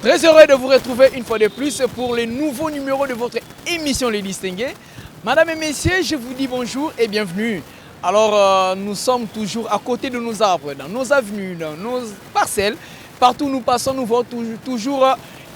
Très heureux de vous retrouver une fois de plus pour le nouveau numéro de votre émission Les Distingués. Madame et messieurs, je vous dis bonjour et bienvenue. Alors, nous sommes toujours à côté de nos arbres, dans nos avenues, dans nos parcelles. Partout où nous passons, nous voyons toujours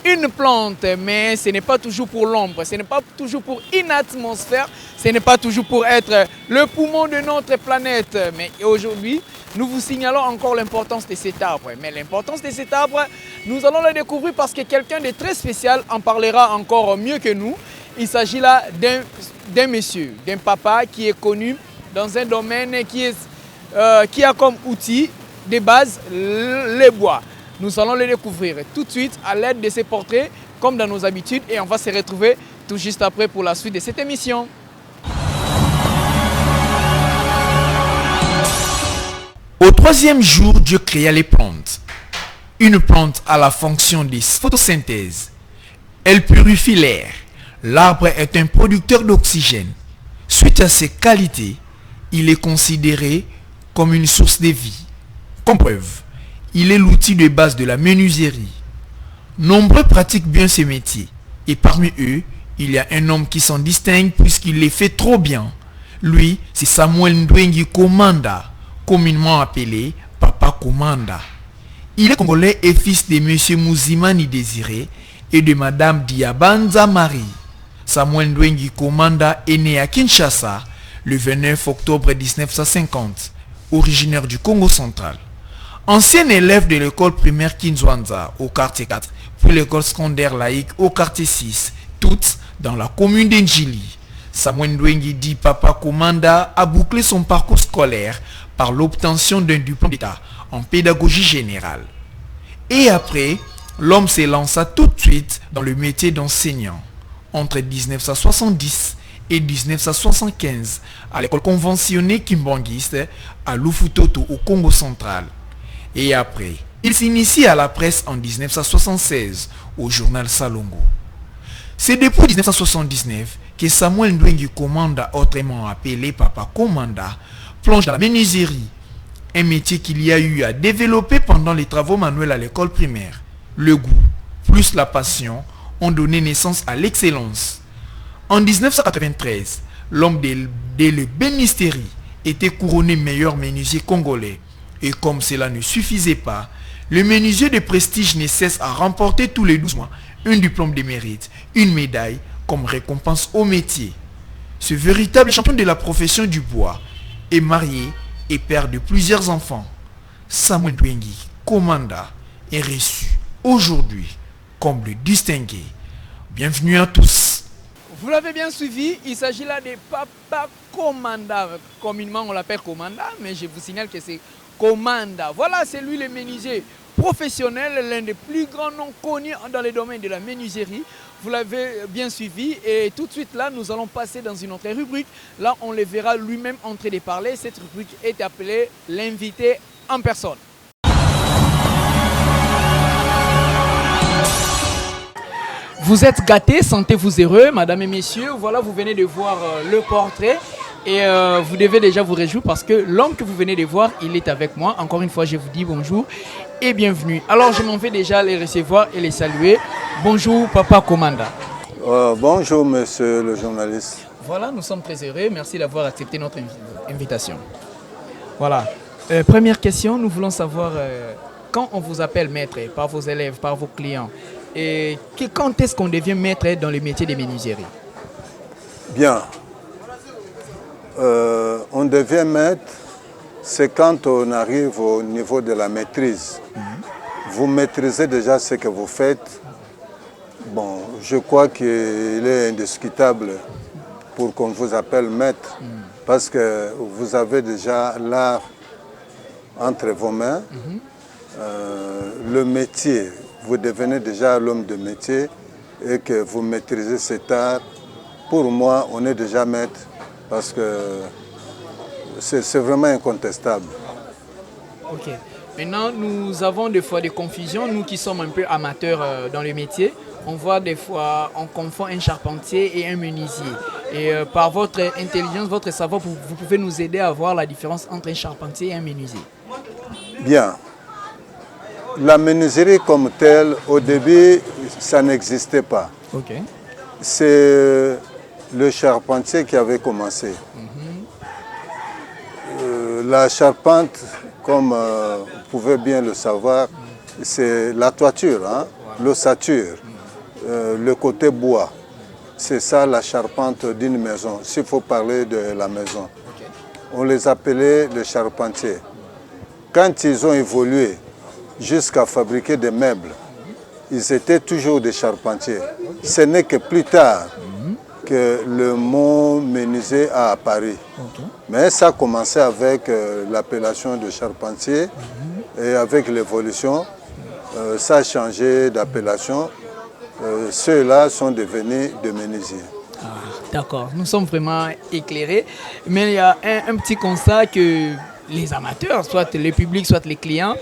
une plante, mais ce n'est pas toujours pour l'ombre, ce n'est pas toujours pour une atmosphère, ce n'est pas toujours pour être le poumon de notre planète. Mais aujourd'hui, nous vous signalons encore l'importance de cet arbre. Mais l'importance de cet arbre, nous allons le découvrir parce que quelqu'un de très spécial en parlera encore mieux que nous. Il s'agit là d'un monsieur, d'un papa qui est connu dans un domaine qui a comme outil de base les bois. Nous allons le découvrir tout de suite à l'aide de ces portraits, comme dans nos habitudes, et on va se retrouver tout juste après pour la suite de cette émission. Au troisième jour, Dieu créa les plantes. Une plante a la fonction de photosynthèse. Elle purifie l'air. L'arbre est un producteur d'oxygène. Suite à ses qualités, il est considéré comme une source de vie. Comme preuve, il est l'outil de base de la menuiserie. Nombreux pratiquent bien ce métier. Et parmi eux, il y a un homme qui s'en distingue puisqu'il les fait trop bien. Lui, c'est Samuel Ndwengi Komanda, communément appelé Papa Komanda. Il est congolais et fils de M. Mouzimani Désiré et de Mme Diabanza Marie. Samuel Ndwengi Komanda est né à Kinshasa le 29 octobre 1950, originaire du Congo central. Ancien élève de l'école primaire Kinzwanza au quartier 4, puis l'école secondaire laïque au quartier 6, toutes dans la commune d'Enjili. Samuel Ndwengi dit Papa Komanda a bouclé son parcours scolaire par l'obtention d'un diplôme d'État en pédagogie générale. Et après, l'homme s'élança tout de suite dans le métier d'enseignant. Entre 1970 et 1975, à l'école conventionnée kimbanguiste à Lufutoto au Congo central. Et après, il s'initie à la presse en 1976 au journal Salongo. C'est depuis 1979 que Samuel Ndwengi Komanda, autrement appelé Papa Komanda, plonge dans la menuiserie, un métier qu'il y a eu à développer pendant les travaux manuels à l'école primaire. Le goût, plus la passion, ont donné naissance à l'excellence. En 1993, l'homme de l'ébénisterie était couronné meilleur menuisier congolais. Et comme cela ne suffisait pas, le menuisier de prestige ne cesse à remporter tous les 12 mois un diplôme de mérite, une médaille comme récompense au métier. Ce véritable champion de la profession du bois est marié et père de plusieurs enfants. Samuel Ndwengi Komanda est reçu aujourd'hui comme le distingué. Bienvenue à tous. Vous l'avez bien suivi, il s'agit là de Papa Komanda. Communément on l'appelle Komanda, mais je vous signale que c'est Komanda. Voilà, c'est lui le menuisier professionnel, l'un des plus grands noms connus dans le domaine de la menuiserie. Vous l'avez bien suivi et tout de suite là, nous allons passer dans une autre rubrique. Là, on le verra lui-même en train de parler. Cette rubrique est appelée l'invité en personne. Vous êtes gâtés, sentez-vous heureux, madame et messieurs. Voilà, vous venez de voir le portrait. Et vous devez déjà vous réjouir parce que l'homme que vous venez de voir, il est avec moi. Encore une fois, je vous dis bonjour et bienvenue. Alors, je m'en vais déjà les recevoir et les saluer. Bonjour, Papa Komanda. Bonjour, monsieur le journaliste. Voilà, nous sommes très heureux. Merci d'avoir accepté notre invitation. Voilà. Première question, nous voulons savoir quand on vous appelle maître par vos élèves, par vos clients, et quand est-ce qu'on devient maître dans le métier de menuiserie? Bien. On devient maître, c'est quand on arrive au niveau de la maîtrise. Vous maîtrisez déjà ce que vous faites. Bon, je crois qu'il est indiscutable pour qu'on vous appelle maître, parce que vous avez déjà l'art entre vos mains. Le métier, vous devenez déjà l'homme de métier et que vous maîtrisez cet art. Pour moi, on est déjà maître. Parce que c'est vraiment incontestable. Ok. Maintenant, nous avons des fois des confusions, nous qui sommes un peu amateurs dans le métier. On voit des fois, on confond un charpentier et un menuisier. Et par votre intelligence, votre savoir, vous pouvez nous aider à voir la différence entre un charpentier et un menuisier. Bien. La menuiserie comme telle, au début, ça n'existait pas. Ok. C'est le charpentier qui avait commencé. La charpente, comme vous pouvez bien le savoir, c'est la toiture, hein, l'ossature, le côté bois. C'est ça la charpente d'une maison, s'il faut parler de la maison. On les appelait les charpentiers. Quand ils ont évolué jusqu'à fabriquer des meubles, ils étaient toujours des charpentiers. Ce n'est que plus tard que le mot menuisier a apparu. Mais ça a commencé avec l'appellation de charpentier et avec l'évolution, ça a changé d'appellation. Ceux-là sont devenus des menuisiers. Ah, d'accord, nous sommes vraiment éclairés. Mais il y a un petit constat que les amateurs, soit le public, soit les clients,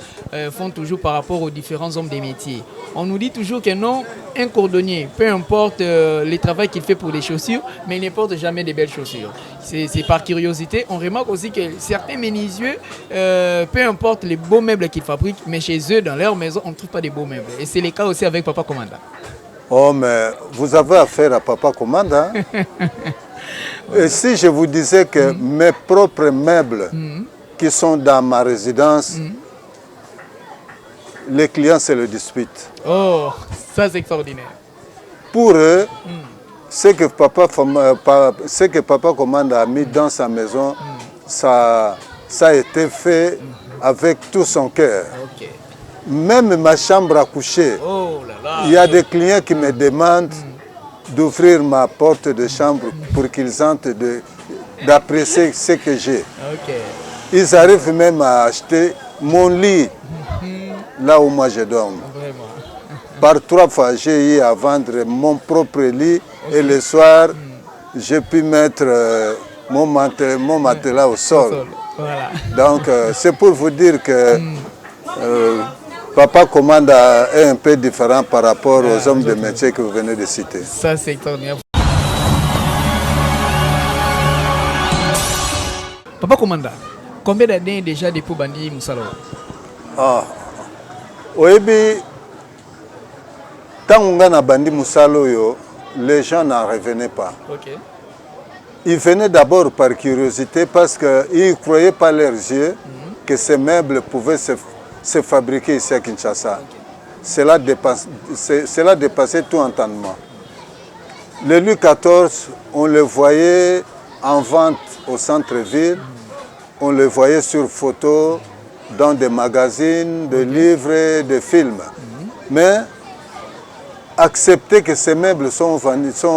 font toujours par rapport aux différents hommes des métiers. On nous dit toujours que non, un cordonnier, peu importe le travail qu'il fait pour les chaussures, mais il ne porte jamais de belles chaussures. C'est par curiosité. On remarque aussi que certains menuisiers, peu importe les beaux meubles qu'ils fabriquent, mais chez eux, dans leur maison, on ne trouve pas de beaux meubles. Et c'est le cas aussi avec Papa Commanda. Oh, mais vous avez affaire à Papa Commanda. Et si je vous disais que mes propres meubles qui sont dans ma résidence, les clients se le disputent. Oh, ça c'est extraordinaire. Pour eux, ce que Papa Commanda a mis dans sa maison, ça a été fait avec tout son cœur. Okay. Même ma chambre à coucher, oh là là, il y a des clients qui me demandent d'ouvrir ma porte de chambre pour qu'ils sentent d'apprécier ce que j'ai. Okay. Ils arrivent même à acheter mon lit là où moi je dors. Vraiment. Par 3 fois, j'ai eu à vendre mon propre lit et le soir, j'ai pu mettre mon matelas au sol. Voilà. Donc, c'est pour vous dire que Papa Commanda est un peu différent par rapport aux hommes de métier que vous venez de citer. Ça, c'est extraordinaire. Papa Commanda, combien d'années déjà depuis Bandi Moussalo? Ah, oui, quand on a Bandi Moussalo, les gens n'en revenaient pas. Okay. Ils venaient d'abord par curiosité parce qu'ils ne croyaient pas leurs yeux que ces meubles pouvaient se fabriquer ici à Kinshasa. Cela dépassait tout entendement. Le Louis XIV, on le voyait en vente au centre-ville, on le voyait sur photo, dans des magazines, des livres, des films. Mais accepter que ces meubles sont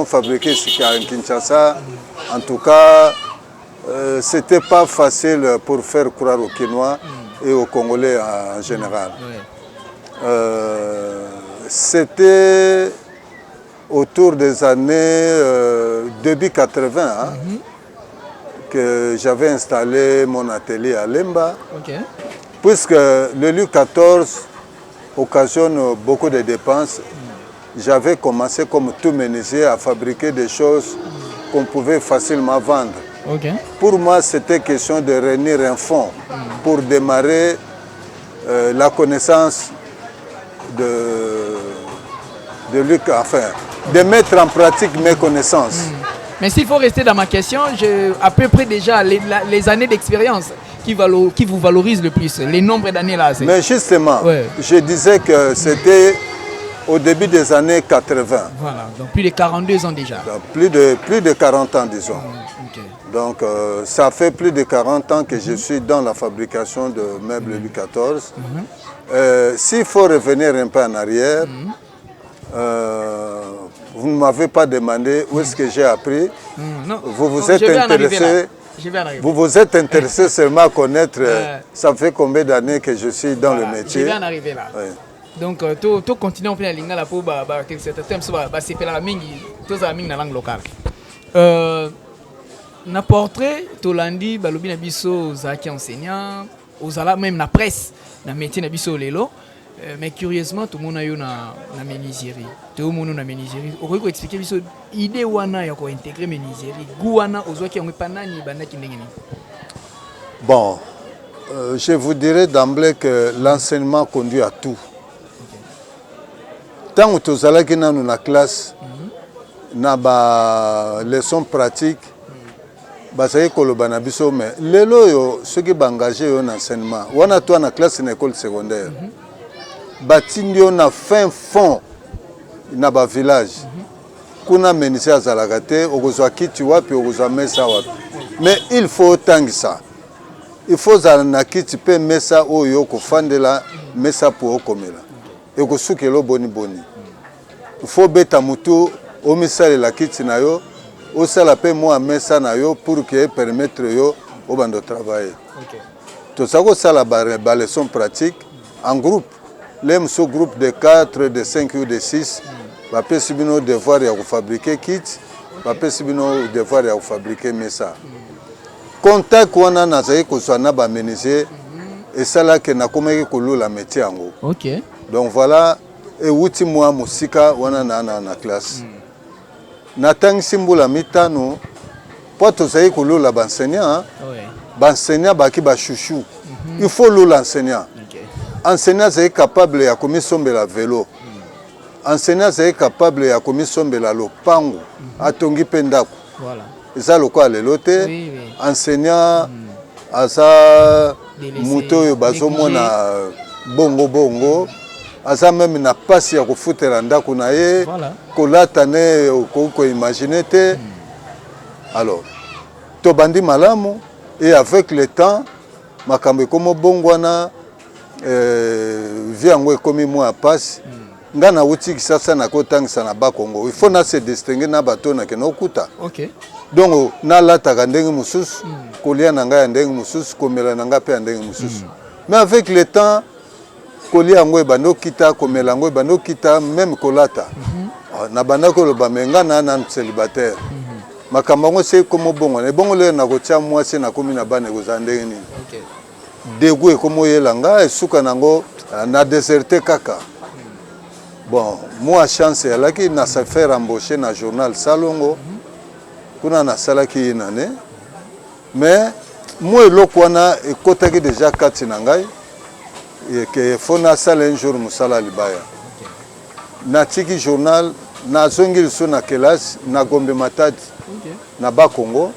fabriqués ici à Kinshasa, en tout cas, ce n'était pas facile pour faire croire aux Kinois et aux Congolais en général. C'était autour des années début 80 que j'avais installé mon atelier à Lemba, puisque le Louis XIV occasionne beaucoup de dépenses. J'avais commencé comme tout menuisier à fabriquer des choses qu'on pouvait facilement vendre. Pour moi, c'était question de réunir un fonds pour démarrer la connaissance de Luc, enfin, de mettre en pratique mes connaissances. Mais s'il faut rester dans ma question, à peu près déjà les années d'expérience qui vous valorisent le plus, les nombres d'années là. Mais justement, je disais que c'était au début des années 80. Voilà, donc plus de 42 ans déjà. Donc plus de 40 ans, disons. Donc ça fait plus de 40 ans que je suis dans la fabrication de meubles Louis XIV. S'il faut revenir un peu en arrière, vous ne m'avez pas demandé où est-ce que j'ai appris. Non. Vous vous êtes intéressé. Vous vous êtes intéressé seulement à connaître. Ça fait combien d'années que je suis dans le métier. Je vais en arriver là. Donc, tu continues à faire la ligne pour que certains thèmes soient la langue locale. Na portrait, Tolandi, Balobi Nabiso, Zaki enseignant, Ozala même na presse, na métier Nabiso Lelo. Mais curieusement, tout le monde a eu na menuiserie. Tout le monde a na menuiserie. On peut expliquer l'idée wana ya ko intégrer menuiserie. Gouana ozwaki on panani bandaki ndengeni. Bon, je vous dirais d'emblée que l'enseignement conduit à tout. tant que tozalaki nanu na classe na ba leçon pratique bazali koloba na biso mais lelo yo soki baengagé yo na enseignement wana toi na classe na école secondaire batindi yo na fin fond na ba village kuna menisi azalaka te okozwa kiti wapi okozwa mesa wapi mais il faut otangisa il faut ozala na kiti mpe mesa oyo okofandela mesa po okomela ekosukela oboni boni il faut beta mutu omisalela kiti na yo osala mpe mwa mesa na yo pour que permettre yo obanda travailler toza kosala ba leçon pratique en groupe les mosusu groupe de 4 de 5 ou de 6 bapesi bino devoir ya kofabrike kit bapesi bino devoir ya kofabrike mesa contact wana nazali kozwa na bamenisier esalaki nakomaki kolula métier yango donc voilà euti mwa mosika wana na classe natangisi mbula mitano po tozali kolula baenseignant baenseignant baki bachouchou il faut lula enseignant enseignant azali capable ya komisombela vélo enseignant azali capable ya komisombela lopango atongi mpe ndako eza lokola lelo te enseignant aza moto oyo bazomona bongo aza meme na pasi ya kofutela ndako na ye kolata ne okoki koimagine te alors tobandi malamu et avec le temps makambo ekomi obongwana vie yango ekomi mwa ya pasi nga nauti kisasa nakotangisa na bakongo il faut na se distingue na bato nakende okuta donc nalataka ndenge mosusu kolia na ngai ya ndenge mosusu komela na ngai mpe ya ndenge mosusu mais avec le temps kolia yango ebandi okita komela yango ebandi okita même kolata na banda koloba me nga nanu célibataire makambo yango se ekomi obongwana ebongo lelo nakotia mwasi nakomi na bana ekozala ndenge nini degu ekomi oyela nga esuka nango na déserte kaka bon moi chance elaki na se faire embaucher na journal Salongo kuna nasalaki ye nane mais moi eloko wana ekotaki déjà kati na ngai ke fo nasala un jour mosala libaya natiki journal nazongi liso na kelasi na Gombe Matadi na Bakongo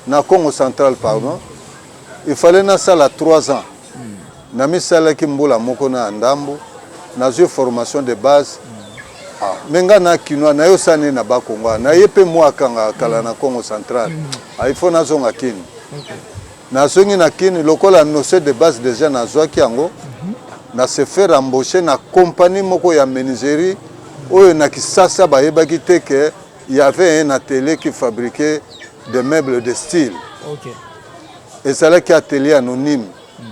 na Congo central pardon il fallait nasala 3 ans namisalaki mbula moko na ndambo nazwi formation de base menga na kinwa na yo sane na Bakongo na ye pe mwakanga kala na Congo central il faut nazonga kini nazongi na kini lokola notion de base déjà nazwaki yango na se faire embaucher na compagnie moko ya menuiserie oyo na Kisasa bayebaki te que il y avait un atelier qui fabriquait des meubles de style et ça là qui atelier anonyme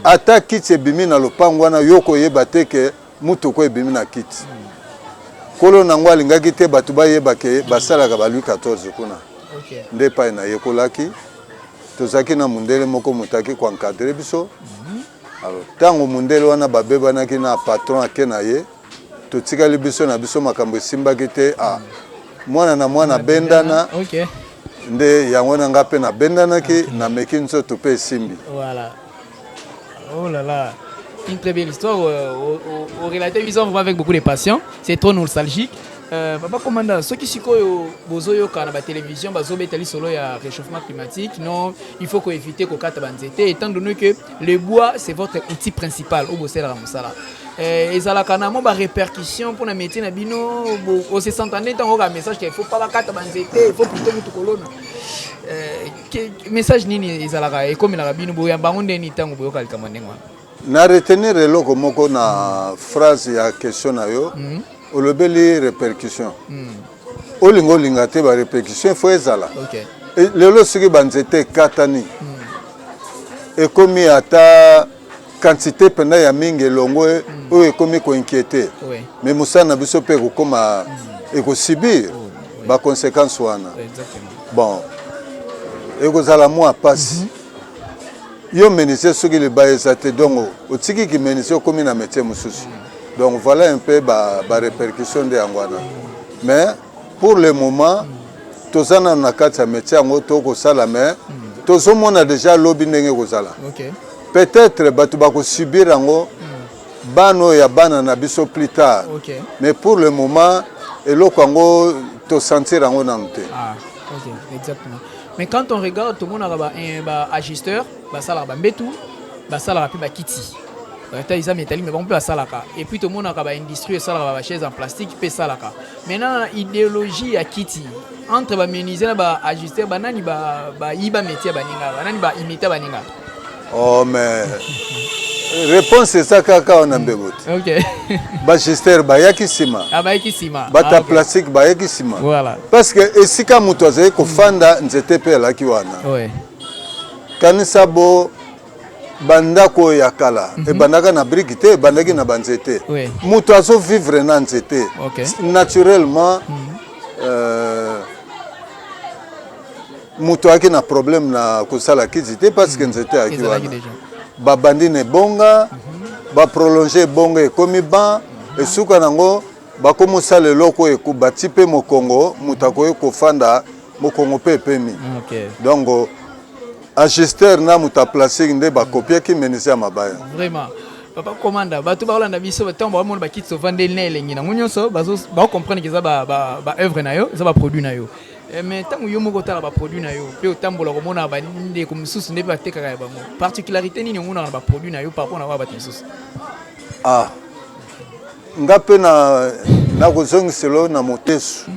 ata kiti ebimi na lopango wana yoko yeba te que mutu ko ebimi na kiti kolo nango alingaki te bato bayeba ke basalaka ba Louis 14 kuna nde pa na yekolaki tozaki na mundele moko mutaki kwa encadrer biso alors tango mundele wana babebanaki na patron ake na ye totikali biso na biso makambo esimbaki te mwana na mwana bendana nde yango na nga pe na bendanaki na meki nzoto pe esimbi voilà. Oh là là, une très belle histoire au relateur vraiment avec beaucoup de passion, c'est trop nostalgique. Papa commandant, ceux qui sont bozo yo kana ba télévision bazo betali solo ya réchauffement climatique, non, il faut qu'on évite qu'on kata banzete étant donné que le bois c'est votre outil principal au bossel la musala. Ezala kana mo ba répercussion pour na métier na bino au se s'entendre tant au message qu'il faut pas kata banzete, il faut plutôt mutu kolona. Message nini ezalaka et comme la bino boya bangonde ni tango boyo kalika manengwa. Na retenir eloko moko na phrase ya question na yo. Olobeli répercussion. Olingo lingate ba répercussion faut ezala. Lelo soki banzete katani. Et comme ata quantité penda ya mingi longo oyo ekomi ko inquiéter. Mais musana biso pe ko koma ekosibir ba conséquences wana. Bon. Ekozala moi passe. Yo menisé soki le baezate dongo otiki ki menisé komi na métier mususu. Donc voilà un peu la répercussion de Angwana. Mais pour le moment, tous en a quatre métiers en auto kosala mais tous on a déjà lobby ndenge kosala. Peut-être batu bako subir ango bano ya bana na biso plus tard. Okay. Mais pour le moment eloko yango to sentir yango nanu te. Ah, ok, exactement. Mais quand on regarde tout le monde a un ajusteur, ça là mbetu, ça là puis kiti. Ils ont métallique mais bon peut ça là. Et puis tout le monde a une industrie ça là chaise en plastique peut ça là. Maintenant idéologie à kiti entre ba menuisier ba ajusteur ba nani ba iba métier ba ninga, ba nani ba imiter ba ninga. Oh mais réponse c'est ça kaka on a besoin. OK. Ba ajusteur ba yakisima. Ah ba yakisima. Ba ta plastique ba yakisima. Voilà. Parce que esika mutu azali ko fanda nzete pe la kiwana. Ouais. Kanisa bo bandako ya kala e bandaka na brique te bandaki na banzete mutu azo vivre na nzete naturellement mutu aki na problème na kosala kiti te parce que nzete aki wana babandi ne bonga ba prolonger bonga ekomi ban esuka nango bakomosala eloko ekubati pe mokongo mutu akoki kofanda mokongo pe epemi donc ajusteur na muta plastique nde ba copier ki menisa mabaya. Vraiment. Papa commanda ba to ba olanda biso ba tambo ba mona ba kit so vande ne elengi na ngunyo so ba comprendre que ça ba œuvre na yo, ça ba produit na yo. Mais tango yo moko tala ba produit na yo, pe o tambola ko mona ba nde ko mususu nde ba teka ka ba mo. Particularité nini nguna ba produit na yo par rapport na ba mususu. Ah. Ngape na ko zongiselo na motesu.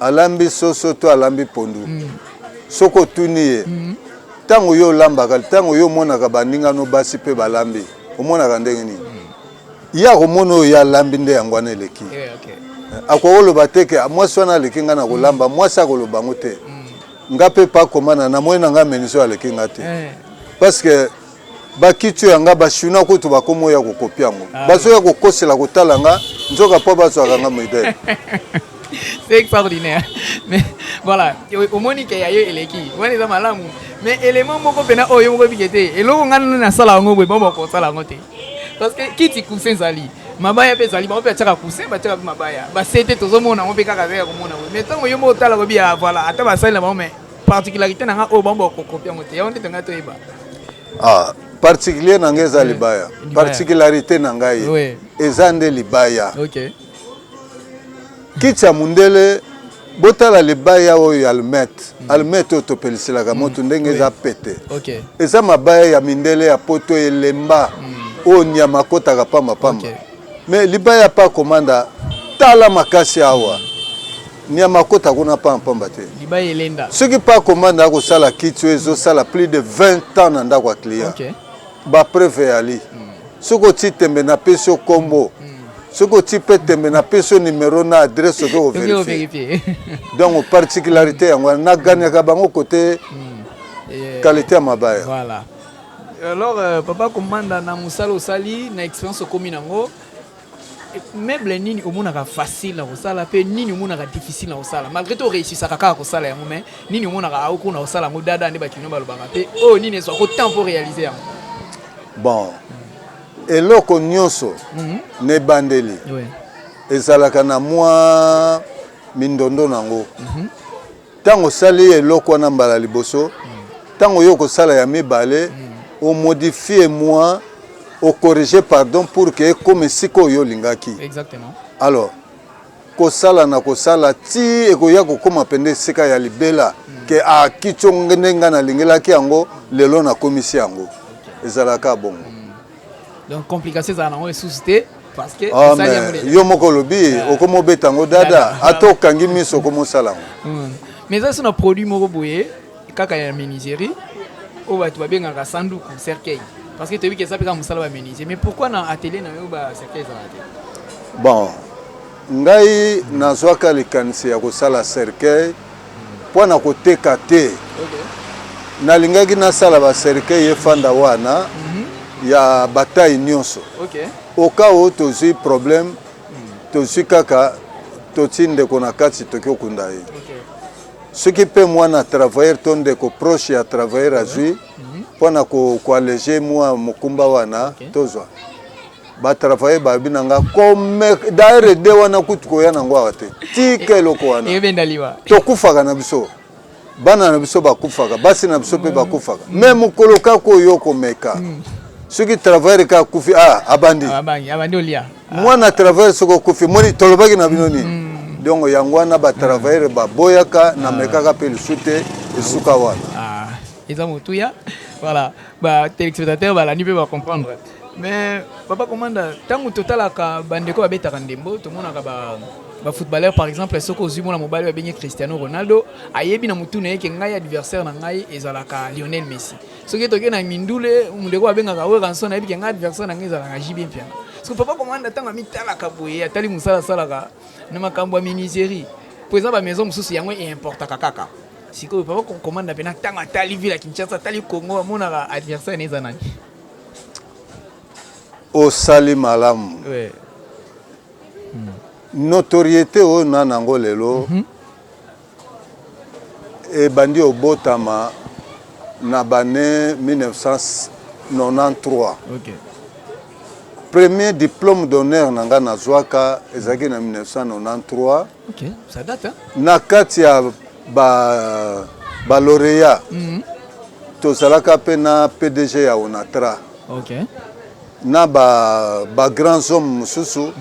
Alambi soso to alambi pondu. Soko tuni tango yo lambaka tango yo monaka baninga no basi pe balambi omonaka ndenge nini ya komono ya lambi nde yango na eleki akoloba teke mwasi wana aleki nga na kolamba mwasi akoloba ngo te nga pe pa komana na moyena nga meniso aleki nga te parce que bakitu yanga bashuna kutu bakomo ya kokopia ngo baso ya kokosela kotala nga nzoka po baso nga modèle. C'est extraordinaire. Mais voilà, au Monique il y a eu eleki. On est dans malamu. Mais élément moko pena oyo moko bikete. Et lo ngana na sala ngo bo ko sala ngote. Parce que kiti kusen zali. Mabaya pe zali ba pe tsaka kusen ba tsaka mabaya. Ba sete tozo mona ngo pe kaka zeka ko mona. Mais tango yo mo tala ko bia voilà, ata ba sala ba mais particularité na nga o bombo ko kopia ngote. Ya onte tanga to iba. Ah, particulier na ngeza libaya. Particularité na ngai. Ezande libaya. OK. Kitsa mundele botala libaya oyo almet otopelisela ka moto ndenge za pete. OK. Eza mabaya ya mindele ya poto elemba o nyama kota ka pamba. Mais libaya pa komanda tala makasi awa. Nyama kota kuna pamba te. Libaya elenda. Ce qui pa komanda ko sala kitso ezo sala plus de 20 ans na ndako client. OK. Ba preuve ali. Soko titembe na peso kombo. Ce que tu peux te mettre numéro na adresse que vérifier. Donc particularité on a gagné ka bango côté qualité mabaya. Voilà. Alors papa commanda na musalo sali na expérience commune ngo meuble nini omona ka facile na sala pe nini omona ka difficile na sala malgré tout réussir ça ka ko sala yango mais nini omona ka auko na sala ngo dada ndi ba kino ba lobanga pe oh nini so ko temps pour réaliser yango. Bon eloko nyonso ne bandeli ezalaka na mwa mindondo nango tango sali eloko na mbala liboso tango yo ko sala ya mibale o modifier moi o corriger pardon pour que comme siko yo lingaki. Exactement. Alors ko sala na ko sala ti ekoya ko koma pende sika ya libela ke a kichongenga na lingelaki yango lelo na komisi yango ezalaka bongo. Donc complication ça na suscité parce que ça yo moko lobi okomo betango dada ato kangi miso komo sala. Mais ça c'est un produit moko boye kaka ya menuiserie o ba tu ba benga sanduku cercueil parce que tu vois que ça peut comme sala ba menuiserie mais pourquoi dans atelier na yo ba cercueil ça la. Bon ngai nazwaka likanisi ya kosala cercueil po na koteka te. OK. Na lingaki na sala ba cercueil efanda wana. Ya bataille nyonso. OK. Au cas où tu as problème, tu as kaka totinde kona kati tokyo kundaye. OK. Ce qui peut moi na travailler ton de ko proche ya travailler azui pona ko alléger moi mukumba wana tozwa. Ba travailler ba binanga comme d'ailleurs de wana kutuko yana ngwa te. Tike loko wana. Ebendaliwa. Tokufaka na biso. Bana na biso bakufaka, basi na biso pe bakufaka. Même koloka ko yoko meka. ceux qui travaillent ka kufi abandi abandi olia moi na travailler soko kufi moni tolobaki na binoni donc yangwana ba travailler ba boyaka na mekaka pe le soute et suka wana ils ont mutuya voilà ba téléspectateurs ba la ni peut pas comprendre mais papa commanda tangu total ka bandeko ba betaka ndembo to mona ka ba footballeur par exemple soko ozimo na mobali ba benye Cristiano Ronaldo ayebi na mutu na yeke ngai adversaire na ngai ezalaka Lionel Messi soki toke na mindule mundeko abengaka we kanso na yebi ke ngai adversaire na ngai ezalaka JB Mpiana so papa commanda tanga mitala ka boye atali musala salaka na makambo ya miniserie pour exemple ba maison mususu yango e importa kaka siko papa commanda pena tanga tali vila Kinshasa tali Congo amona adversaire neza nani au Salim Alam ouais notoriété au nanango lelo et bandi au botama na bané 1993 OK premier diplôme d'honneur nanga na zwaka ezaki na 1993 OK ça date hein na kati ya ba lauréat tozalaka pe na PDG ya Onatra OK na ba grands hommes mususu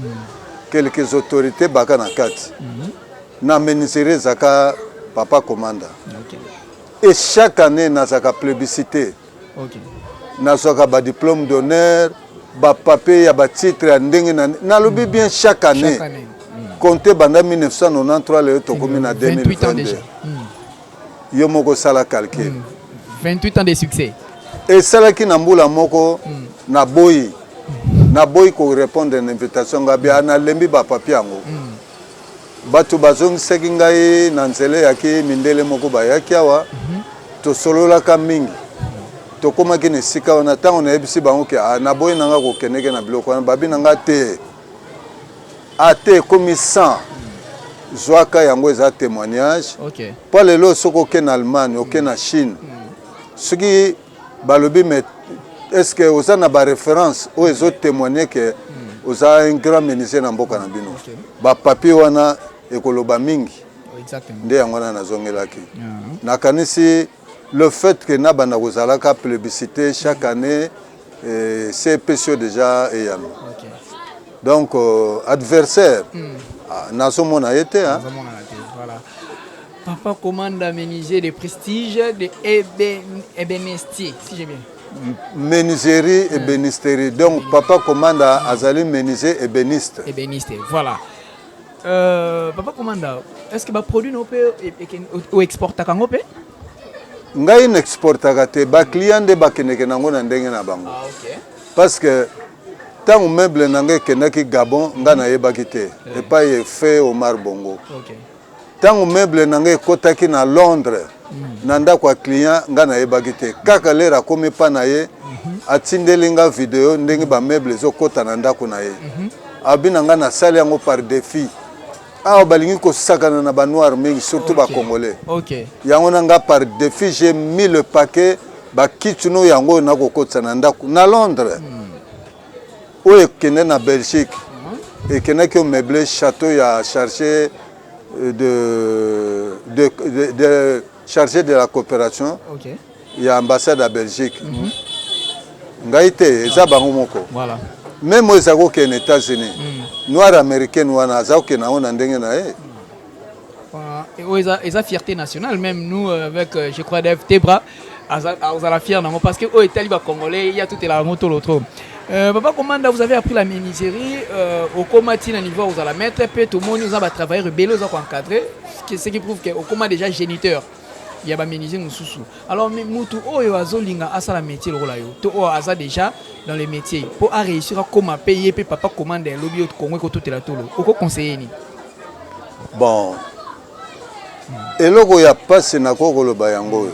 quelques autorités baka na kati na menuiserie zaka papa commanda et chaque année na zaka plébiscité na zaka ba diplôme d'honneur ba papier ya ba titre ya ndenge na lobi bien chaque année compté banda 1993 le tokomi na 2022 yo moko sala calcul 28 ans de succès et salaki na mbula moko na boyi ko répondre à une invitation ngabia na lembi ba papier yango batu bazongi seki ngai na nzele yaki mindele moko ba yaki awa to solola ka mingi to koma ki ne sika wana tango na ebisi bango ke na boyi nanga ko keneke na biloko wana babi nanga te ate komi 100 zwaka yango eza témoignage OK pa lelo soko ke na Allemagne oke na Chine soki balobi mais est-ce que vous avez une référence ou vous témoigné que vous avez un grand menuisier dans mboka na bino ba papier wana ekoloba mingi exactement nde yangwana na zongelaki na kanisi le fait que na bana kozalaka plébiscité chaque année c'est précieux déjà et OK donc adversaire nazomona été hein voilà papa commande menuisier de prestige de ébénistier si j'ai bien menuiserie et bénisterie. Donc papa commande azali menuisier et béniste. Et béniste, voilà. Papa commande, est-ce que ba produit no pe ou exporta kango pe? Ngai n'exporta te ba client de ba keneke nango na ndenge na bango. OK. Parce que tant meuble nanga kenaki Gabon ngana yebaki te. Et pas fait Omar Bongo. OK. Tant meuble nanga kotaki na Londres. Nanda kwa client ngana yebaki te kaka lera komi pa na ye atindelinga video ndenge ba meuble zo kota na ndako na ye abina ngana sali yango par défi balingi ko sakana na ba noir mingi surtout ba congolais OK yango nanga par défi j'ai mis le paquet ba kitchuno yango na ko kota na ndako na Londres ou kende na Belgique et kende ko meuble château ya chargé de chargé de la coopération. OK. Il y a ambassade à Belgique. Ngaïté, ça bango moko. Voilà. Même aux États-Unis, noirs américains wana azako na on ndenge na e. Et ça fierté nationale même nous avec je crois Dave Tebra à la fière parce que au Italie congolais il y a tout la moto l'autre. Papa commanda vous avez appris la menuiserie au comati na niveau vous allez mettre peu tout le monde nous a travailler rebelle vous encadrer ce qui prouve que au combat déjà géniteur il y a ba menuisier mususu alors mutu oyo azolinga asala métier le rôle yo to o aza déjà dans les métiers pour réussir à comment payer pe papa commande lobby au Congo ko tout la tolo oko conseiller ni bon eloko ya passe na ko loba yango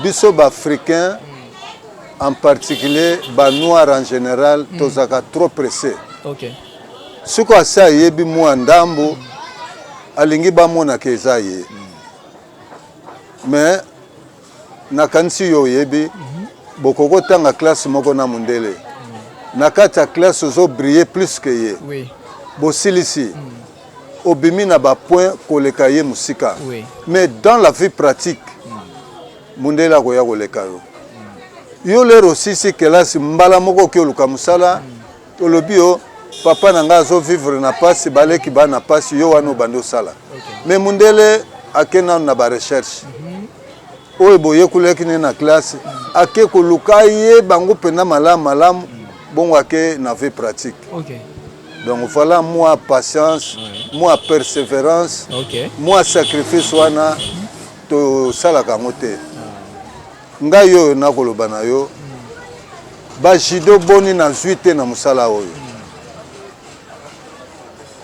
biso ba africain en particulier ba noir en général tozaka trop pressé. OK. Ce que ça yebi moi ndambo alingi ba mona ke za ye. Mais na kansi yo yebi bokoko tanga classe moko na mundele. Na kata classe zo briller plus que ye. Oui. Bo silisi. Obimi na ba point koleka ye musika. Oui. Mais dans la vie pratique mundele akoya koleka yo yo lero aussi si kelasi mbala moko ke oluka musala olobi yo papa na nga azo vivre na pasi baleki bana pasi yo wana obandi osala mais mundele ake nanu na barecherche oyo boyekulaki ne na classe ake koluka ye bango mpena malamu bongo ake na vie pratique donc voilà moi patience moi persévérance moi sacrifice wana tosalaka yango te ngai oyo nakoloba na yo bajido boni nazwi te na mosala oyo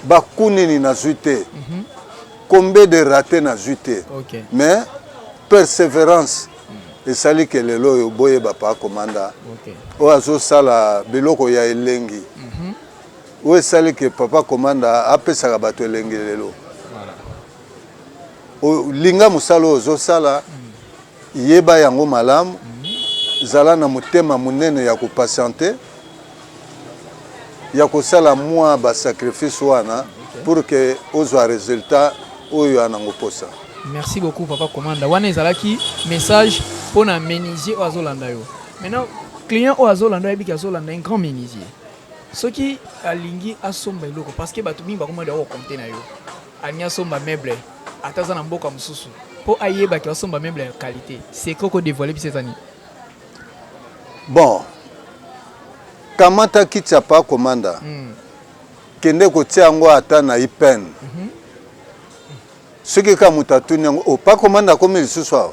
bakunini nazwi te combien de raté nazwi te mais persévérance esali ke lelo oyo boyeba pa komanda oyo azosala biloko ya elengi oyo esali ke papa komanda apesaka bato elengi lelo linga mosala oyo ozosala yeba yango malamu zala na motema monene ya kopatiente ya kosala mwa basacrifice wana pour que ozwa résultat oyo anango posa. Merci beaucoup papa commanda wana ezalaki message pour na menuisier o azolanda yo. Maintenant client o azolanda yebiki azolanda un grand menuisier soki alingi asomba eloko parce que bato mingi bakomanda o compter na yo ani asomba meuble ataza na mboka mususu po ayeba ki asomba meuble ya qualité c'est koko dévoiler bi cette année. Bon kamata kitya pa komanda kende kotia yango ata na ipen soki ka mutatuni yango pa komanda komi lisusu awa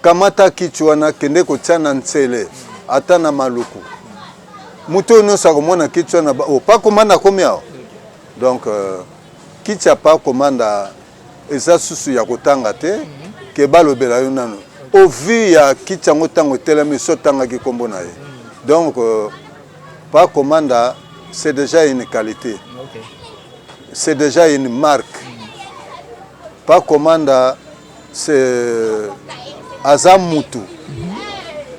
kamata kiti wana kende kotia na ntsele ata na maluku muto nyonso akomona kiti wana pa komanda komi awa donc kiti ya pa komanda eza susu ya kotanga te ke balobela yo nano au vu ya kiti yango ntango etelemi so otangaki kombo na ye donc pa komanda c'est déjà une qualité c'est déjà une marque pa komanda c'est aza mutu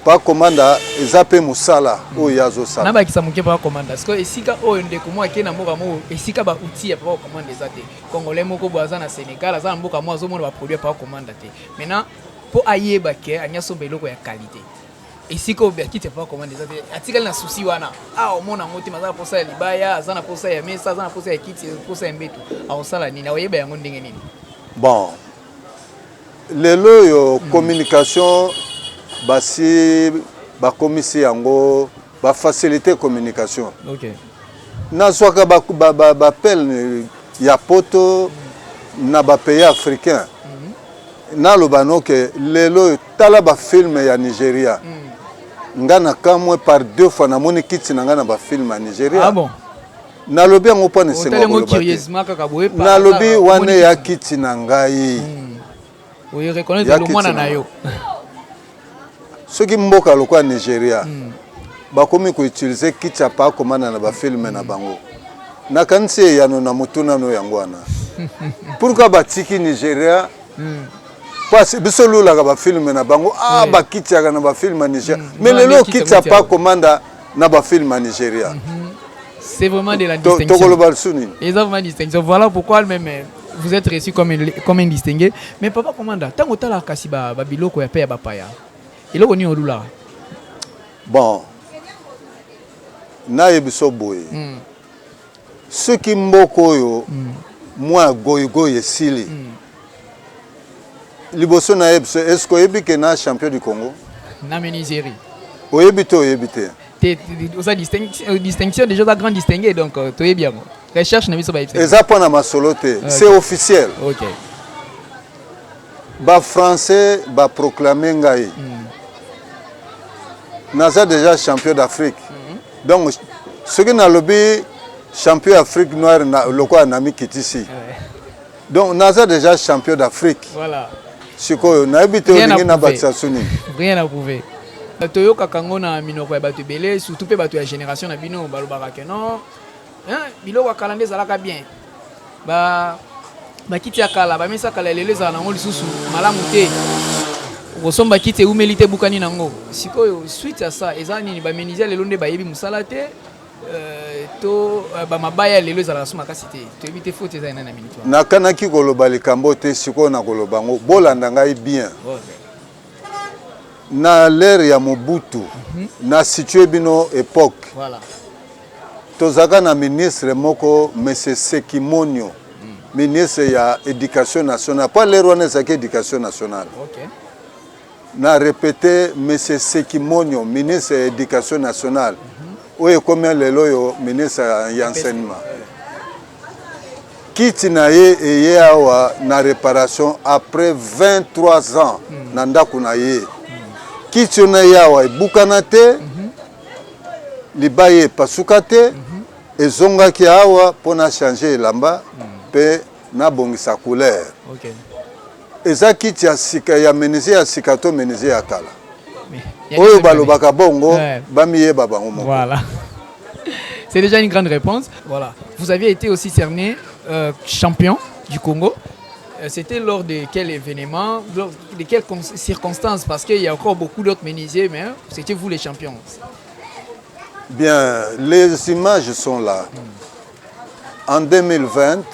pa komanda eza pe musala oyo azosala na bakisa muke pa komanda parce que esika oyo ndeko mo akena mboka mo esika ba outil ya pa komanda eza te congolais moko boza na Sénégal aza na mboka mo azomona ba produit pa komanda te maintenant po ayeba ke anyaso beloko ya qualité esika obakite pa komanda eza te atikali na souci wana omona ngoti mazana posa ya libaya azana posa ya mesa azana posa ya kiti posa ya mbetu awosala nini awayeba yango ndenge nini. Bon lelo yo communication basi bakomisi yango ba faciliter communication nazwaka bapel ya poto na bapays africain naloba noke lelo tala bafilme ya Nigeria nga na kamwe par 2 fois namoni kiti na nga na bafilme ya Nigeria nalobi yango mpo nalobi wana ya kiti na ngai soki mboka lokwa Nigeria bakomi koutilize kiti ya pa komanda na bafilme na bango nakanisi eyano na mutuna no yango wana pourquoi batiki Nigeria parce biso lulaka bafilme na bango bakiti yaka na bafilme ya Nigeria mais lelo kiti ya pa komanda na bafilme ya Nigeria. C'est vraiment de la distinction. Exactement distinction. Voilà pourquoi même vous êtes reçu comme un distingué. Mais papa commanda, tant que tu as kasi ba biloko ya pa bapaya. Iloko ni olula. Bon. Na yebiso boye. Ceux qui mboko yo moi goy esili. Liboso na yebiso est-ce que yebi ke na champion du Congo? Na menuiserie. Oyebito. Aux distinction déjà la grande distinguée donc tu es bien recherche na biso ba et ça pour na masoloté c'est officiel. OK. Ba français ba proclamer ngai naza déjà champion d'Afrique donc ce que na lobby champion d'Afrique noire na loko anami kitisi donc naza déjà champion d'Afrique. Voilà siko na habité olingi na batisa suni rien à prouver. Toyoka kango na minoko ya bato belé surtout pe bato ya génération na bino balobaka ke non biloko kalande zalaka bien ba kiti ya kala ba mesa kala lele za nango lisusu malamu te kosomba kiti umeli te bukani nango sikoyo suite à ça ezani ni ba menizia lelo nde bayebi musala te to mabaya lelo ezalaka so makasi te toyebi te faute eza na minute wana nakanaki koloba likambo te sikoyo na koloba ngo bolanda ngai bien na l'ère ya Mobutu na situé bino époque voilà tozaka na ministre moko monsieur Sekimonyo ministre ya éducation nationale pas l'ère wana ezaki éducation nationale okay na répété monsieur Sekimonyo ministre ya éducation nationale oyo ekomi lelo yo ministre ya enseignement kiti na ye eye awa na réparation après 23 ans na ndako na ye kiti na ye awa ebukana te liba ye epasuka te ezongaki awa mpona changer elamba mpe nabongisa couleur eza kiti ya sika ya menuisier ya sika to menuisier ya kala oyo balobaka bongo bamiyeba bango moko. Voilà. C'est déjà une grande réponse. Voilà. Vous aviez été aussi cerné champion du Congo. C'était lors de quel événement, lors de quelles circonstances? Parce qu'il y a encore beaucoup d'autres menuisiers, mais c'était vous les champions. Bien, les images sont là. En 2020,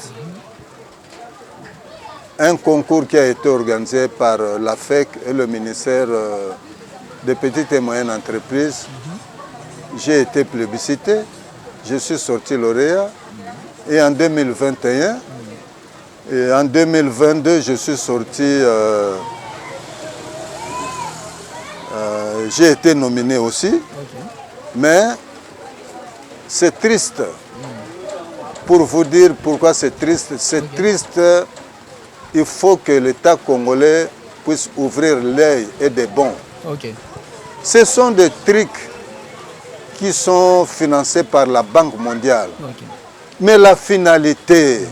un concours qui a été organisé par la FEC et le ministère des petites et moyennes entreprises. J'ai été plébiscité, je suis sorti lauréat. Et en 2021, et en 2022, je suis sorti, j'ai été nominé aussi. Mais c'est triste. Pour vous dire pourquoi c'est triste, c'est triste. Il faut que l'État congolais puisse ouvrir l'œil et des bons. Ce sont des trucs qui sont financés par la Banque mondiale. Mais la finalité,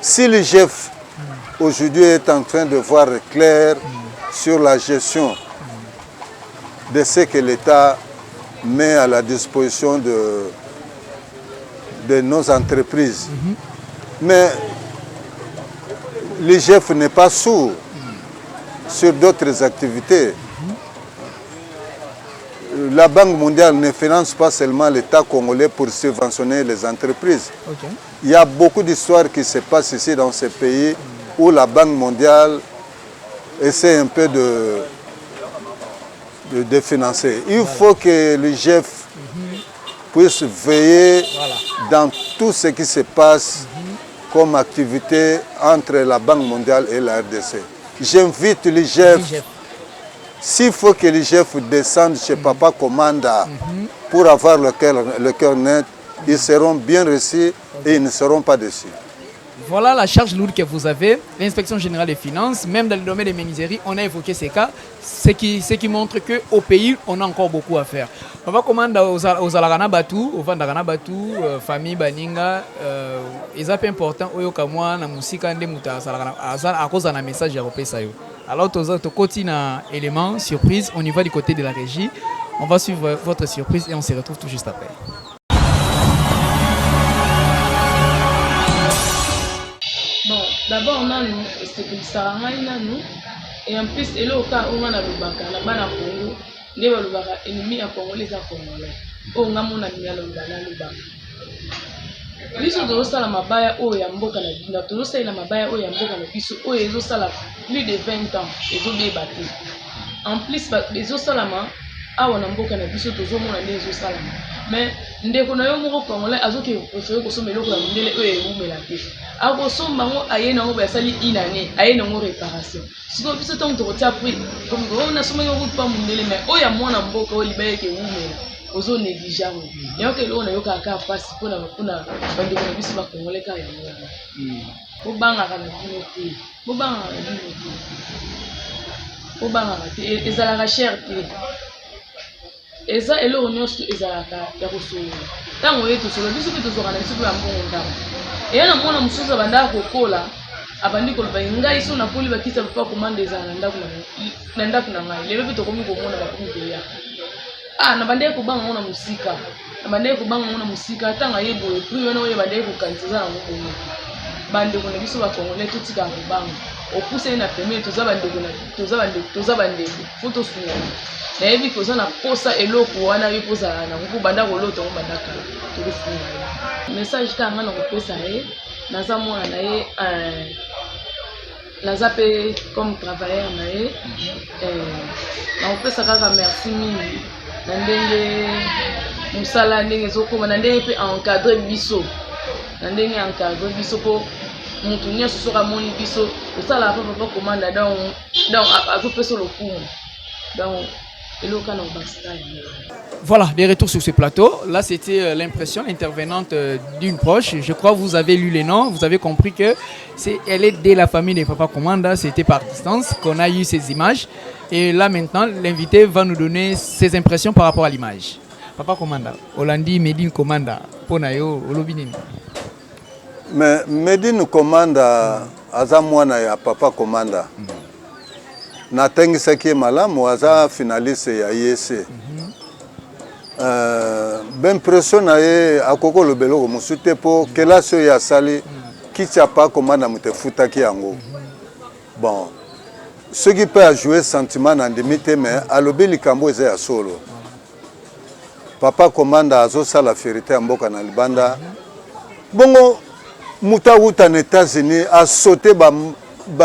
si le chef aujourd'hui est en train de voir clair sur la gestion de ce que l'État met à la disposition de nos entreprises. Mais l'IGF n'est pas sourd sur d'autres activités. La Banque mondiale ne finance pas seulement l'État congolais pour subventionner les entreprises. Il y a beaucoup d'histoires qui se passent ici dans ces pays où la Banque mondiale essaie un peu de financer. Il faut que l'IGF puisse veiller dans tout ce qui se passe comme activité entre la Banque mondiale et la RDC. J'invite l'IGF, s'il faut que l'IGF descende chez Papa Commanda pour avoir le cœur net, ils seront bien reçus et ils ne seront pas déçus. Voilà la charge lourde que vous avez. L'inspection générale des finances, même dans le domaine des menuiseries, on a évoqué ces cas, ce qui montre qu'au pays, on a encore beaucoup à faire. Papa Commanda aux Alarana Batou, aux Vandarana Batou, famille Baninga, c'est important. Oyokamwa na musika nde muta à cause d'un message européen. Alors, tu continues un élément surprise. On y va du côté de la régie. On va suivre votre surprise et on se retrouve tout juste après. Bon, d'abord, on a nous, c'est que ça a nous. Et en plus, et là, on a le bac, on a bana Congo, les ennemis à Congo, les Congolais. On a mon ami à le bac. Biso tozosala mabaya oyo ya mboka na bino tozosala mabaya oyo ya mboka na biso oyo ezosala plus de 20 ans ezobeba te en plus ezosalama awa na mboka na biso tozomona nde ezosalama mais ndeko na yo moko congolais azoki préféré kosomba eloko ya mondele oyo ewumela te akosomba ngo aye nango bayasali inane aye nango réparation sikoyo biso ntango tokotia prix comme oyo nasombaki ngo pa mondele mais oyo ya mwana mboka oyo libaya eke ewumela ozo négligeant yango eloko nayoka kaka mpasi mpona bandeko na biso bakongole kaka yango wana bobangaka na bino te bobangaka te ezalaka cher te eza eloko nyonso ezalaka ya kosolola ntango oye tosolola biso mpe tozwaka na biso mpe bambongo ntango eya na mwana mosusu abandaka kokola abandi koloba ngai so napoli bakisa papa komanda ezala na ndako na ngai lelo mpe tokomi komona bakomi koya na bandeko kobanga ngo na musika tanga yebo prix wana oyo bandeko kokanisa za na ngo bongo bandeko na biso bakongolais totika kobango opusani na pembeni toza bandeko fo tosungana nayebi koza na posa eloko wana ye pozala na kuku banda kolota ngo bandaka tokosunga ye message kaka nga na kopesa ye naza mwana na ye naza mpe comme travailleur na ye na kopesa kaka merci mingi na ndenge mosala ndenge ezokoma na ndenge mpe encadre biso na ndenge encadre biso mpo motu nyonso soki amoni biso osala pa papa komanda donc azopesa lokumu donc eloko na obasita. Voilà, des retours sur ce plateau. Là, c'était l'impression intervenante d'une proche. Je crois que vous avez lu les noms, vous avez compris que elle est de la famille de Papa Commanda. C'était par distance qu'on a eu ces images. Et là, maintenant, l'invité va nous donner ses impressions par rapport à l'image. Papa Commanda, Olandi Medine Commanda, Ponayo, Olobinine. Mais Medine Commanda, Azamwana ya Papa Commanda. Natengisaki malamu aza finaliste ya IEC. Ben pression na ye akoko lobelo ko musute po kelasi ya sali kicha pa komanda mutefutaki yango. Bon, ce qui peut jouer sentiment na ndimite mais alobi likambo eza ya solo. Papa Commanda azo sala ferité ya mboka na libanda. Bongo mutawuta na États-Unis a sauté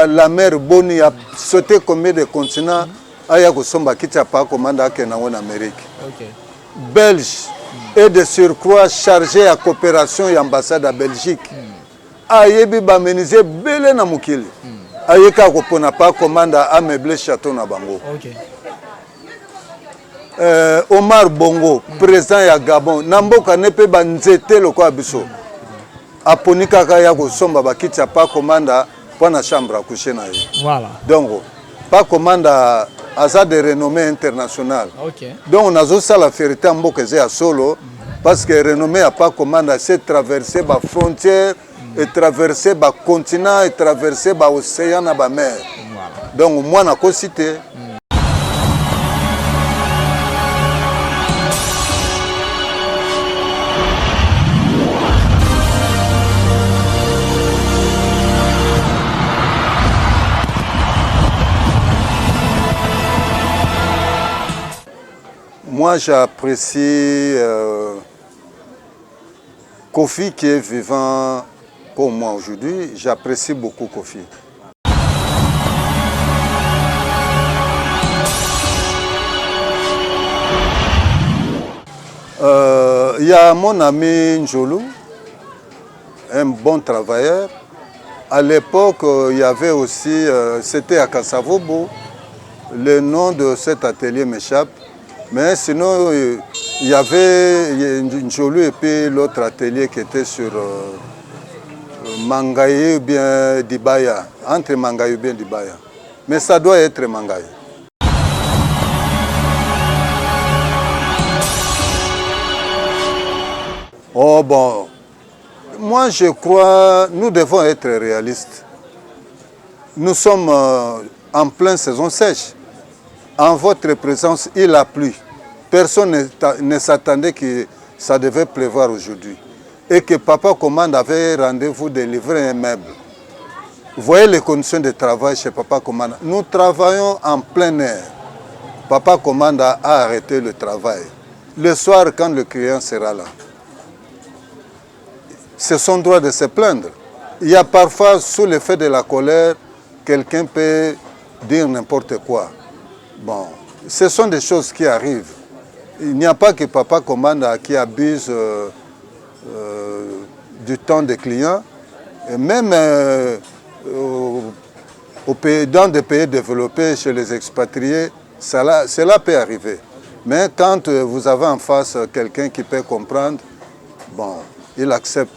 la mer boni a sauté combien de continents aya kosomba kicha pa Commanda akena en Amérique. Okay. Belge et de surcroît chargé à coopération et ambassade à Belgique. Ayebi bamenize bele na mukili. Ayeka kopona pa Commanda a meublé château na bango. Okay. Omar Bongo, président ya Gabon, namboka nepe banzete loko abiso. Aponi kaka ya kosomba bakitya pa Commanda pour la chambre à coucher na ye. Voilà. Donc pa Commanda asa de renommée internationale. Okay. Donc on a ça la vérité en mboka ya solo parce que renommée à pas Commanda c'est traverser ba frontières et traverser ba continent et traverser ba océan na ba mer. Voilà. Donc moi na ko cité moi, j'apprécie Kofi qui est vivant pour moi aujourd'hui. J'apprécie beaucoup Kofi. Il y a mon ami Njolou, un bon travailleur. À l'époque, il y avait aussi, c'était à Kassavobo, le nom de cet atelier m'échappe. Mais sinon, il y avait Njolou et puis l'autre atelier qui était sur Mangaye ou bien Dibaya, entre Mangaye ou bien Dibaya. Mais ça doit être Mangaye. Oh bon, moi je crois, nous devons être réalistes. Nous sommes en pleine saison sèche. En votre présence, il a plu. Personne ne s'attendait que ça devait pleuvoir aujourd'hui. Et que Papa Commanda avait rendez-vous de livrer un meuble. Vous voyez les conditions de travail chez Papa Commanda. Nous travaillons en plein air. Papa Commanda a arrêté le travail. Le soir, quand le client sera là. C'est son droit de se plaindre. Il y a parfois, sous l'effet de la colère, quelqu'un peut dire n'importe quoi. Bon, ce sont des choses qui arrivent. Il n'y a pas que Papa Commanda qui abuse du temps des clients. Et même dans des pays développés, chez les expatriés, cela peut arriver. Mais quand vous avez en face quelqu'un qui peut comprendre, bon, il accepte.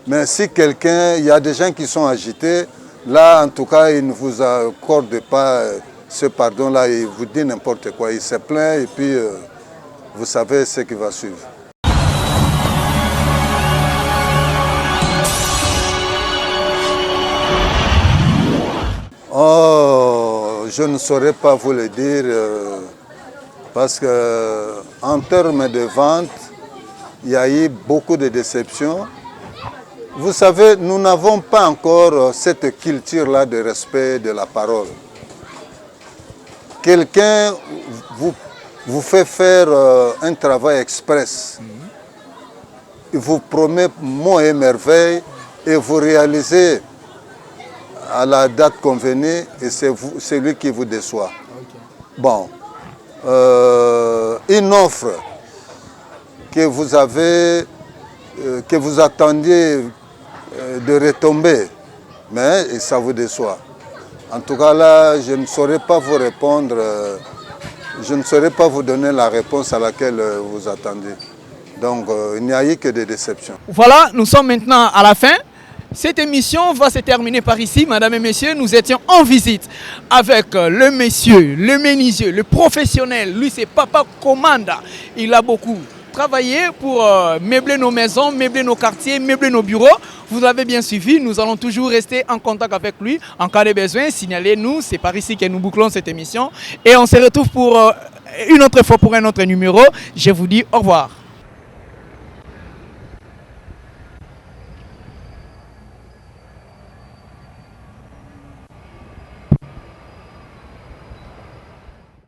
Mais si quelqu'un, il y a des gens qui sont agités, là, en tout cas, il ne vous accorde pas ce pardon-là, il vous dit n'importe quoi. Il se plaint et puis vous savez ce qui va suivre. Oh, je ne saurais pas vous le dire parce qu'en termes de vente, il y a eu beaucoup de déceptions. Vous savez, nous n'avons pas encore cette culture-là de respect de la parole. Quelqu'un vous fait faire un travail express. Il vous promet mots et merveilles et vous réalisez à la date convenue et c'est lui qui vous déçoit. Okay. Bon, une offre que vous avez, que vous attendiez de retomber, mais ça vous déçoit. En tout cas là, je ne saurais pas vous répondre, je ne saurais pas vous donner la réponse à laquelle vous attendez. Donc il n'y a eu que des déceptions. Voilà, nous sommes maintenant à la fin. Cette émission va se terminer par ici, madame et messieurs. Nous étions en visite avec le monsieur, le menuisier, le professionnel. Lui, c'est Papa Komanda. Il a beaucoup travaillé pour meubler nos maisons, meubler nos quartiers, meubler nos bureaux. Vous avez bien suivi. Nous allons toujours rester en contact avec lui. En cas de besoin, signalez-nous. C'est par ici que nous bouclons cette émission. Et on se retrouve pour une autre fois pour un autre numéro. Je vous dis au revoir.